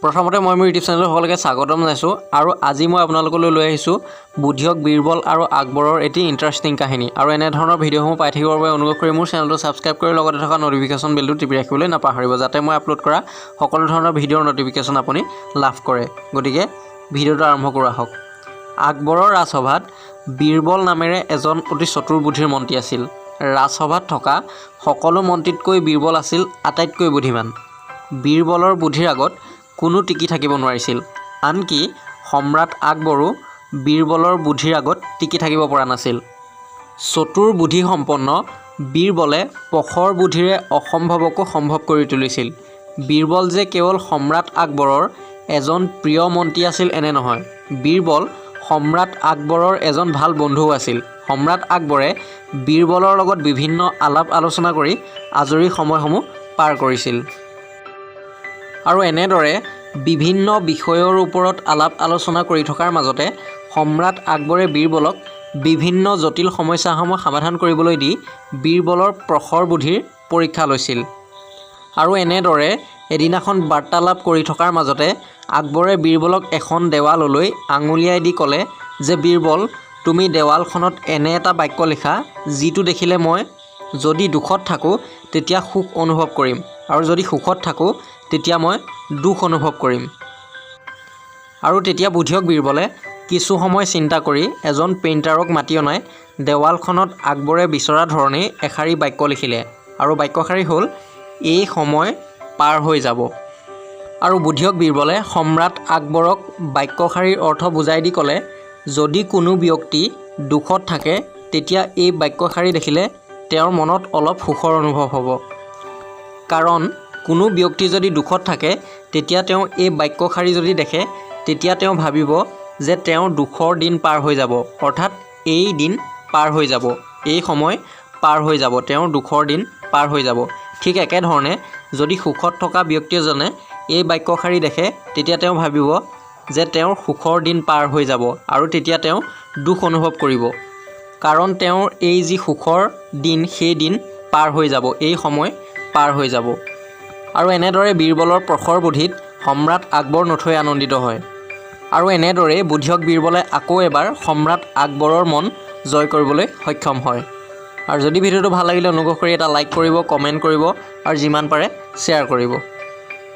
প্ৰথমতে মই মোৰ ইউটিউব চেনেলৰ সকলোকে স্বাগতম জনাইছোঁ আৰু আজি মই আপোনালোকলৈ লৈ আহিছোঁ বুদ্ধিয়ক বীৰবল আৰু আকবৰৰ এটি ইণ্টাৰেষ্টিং কাহিনী আৰু এনে ধৰণৰ ভিডিঅ'সমূহ পাই থাকিবৰ বাবে অনুগ্ৰহ কৰি মোৰ চেনেলটো ছাবস্ক্ৰাইব কৰি লগতে থকা ন'টিফিকেশ্যন বেলটো টিপি ৰাখিবলৈ নাপাহৰিব যাতে মই আপলোড কৰা সকলো ধৰণৰ ভিডিঅ'ৰ ন'টিফিকেশ্যন আপুনি লাভ কৰে। গতিকে ভিডিঅ'টো আৰম্ভ কৰা হওক। আকবৰৰ ৰাজসভাত বীৰবল নামেৰে এজন অতি চতুৰ বুদ্ধিৰ মন্ত্ৰী আছিল। ৰাজসভাত থকা সকলো মন্ত্ৰীতকৈ বীৰবল আছিল আটাইতকৈ বুদ্ধিমান। বীৰবলৰ বুদ্ধিৰ আগত কোনো টিকি থাকিব নোৱাৰিছিল। আনকি সম্ৰাট আকবৰো বীৰবলৰ বুদ্ধিৰ আগত টিকি থাকিব পৰা নাছিল। চতুৰ বুদ্ধিসম্পন্ন বীৰবলে প্ৰখৰ বুদ্ধিৰে অসম্ভৱকো সম্ভৱ কৰি তুলিছিল। বীৰবল যে কেৱল সম্ৰাট আকবৰৰ এজন প্ৰিয় মন্ত্ৰী আছিল এনে নহয়, বীৰবল সম্ৰাট আকবৰৰ এজন ভাল বন্ধুও আছিল। সম্ৰাট আকবৰে বীৰবলৰ লগত বিভিন্ন আলাপ আলোচনা কৰি আজৰি সময়সমূহ পাৰ কৰিছিল। আৰু এনেদৰে বিভিন্ন বিষয়ৰ ওপৰত আলাপ আলোচনা কৰি থকাৰ মাজতে সম্ৰাট আকবৰে বীৰবলক বিভিন্ন জটিল সমস্যাসমূহ সমাধান কৰিবলৈ দি বীৰবলৰ প্ৰখৰ বুদ্ধিৰ পৰীক্ষা লৈছিল। আৰু এনেদৰে এদিনাখন বাৰ্তালাপ কৰি থকাৰ মাজতে আকবৰে বীৰবলক এখন দেৱাললৈ আঙুলিয়াই দি ক'লে যে বীৰবল, তুমি দেৱালখনত এনে এটা বাক্য লিখা যিটো দেখিলে মই যদি দুখত থাকোঁ তেতিয়া সুখ অনুভৱ কৰিম আৰু যদি সুখত থাকোঁ তেতিয়া মই দুখ অনুভৱ কৰিম। আৰু তেতিয়া বুদ্ধিয়ক বীৰবলে কিছু সময় চিন্তা কৰি এজন পেইণ্টাৰক মাতি অনাই দেৱালখনত আকবৰে বিচৰা ধৰণেই এশাৰী বাক্য লিখিলে আৰু বাক্যশাৰী হ'ল, এই সময় পাৰ হৈ যাব। আৰু বুদ্ধিয়ক বীৰবলে সম্ৰাট আকবৰক বাক্যশাৰীৰ অৰ্থ বুজাই দি ক'লে, যদি কোনো ব্যক্তি দুখত থাকে তেতিয়া এই বাক্যশাৰী দেখিলে তেওঁৰ মনত অলপ সুখৰ অনুভৱ হ'ব। কাৰণ কোনো ব্যক্তি যদি দুখত থাকে তেতিয়া তেওঁ এই বাক্যশাৰী যদি দেখে তেতিয়া তেওঁ ভাবিব যে তেওঁৰ দুখৰ দিন পাৰ হৈ যাব, অৰ্থাৎ এই দিন পাৰ হৈ যাব, এই সময় পাৰ হৈ যাব, তেওঁৰ দুখৰ দিন পাৰ হৈ যাব। ঠিক একেধৰণে যদি সুখত থকা ব্যক্তি এজনে এই বাক্যশাৰী দেখে তেতিয়া তেওঁ ভাবিব যে তেওঁৰ সুখৰ দিন পাৰ হৈ যাব আৰু তেতিয়া তেওঁ দুখ অনুভৱ কৰিব, কাৰণ তেওঁৰ এই যি সুখৰ দিন সেই দিন পাৰ হৈ যাব, এই সময় পাৰ হৈ যাব। আৰু এনেদৰে বীৰবলৰ প্ৰখৰ বুদ্ধিত সম্ৰাট আকবৰ নথৈ আনন্দিত হয়। আৰু এনেদৰেই বুদ্ধিয়ক বীৰবলে আকৌ এবাৰ সম্ৰাট আকবৰৰ মন জয় কৰিবলৈ সক্ষম হয়। আৰু যদি ভিডিঅ'টো ভাল লাগিলে অনুগ্ৰহ কৰি এটা লাইক কৰিব, কমেণ্ট কৰিব আৰু যিমান পাৰে শ্বেয়াৰ কৰিব।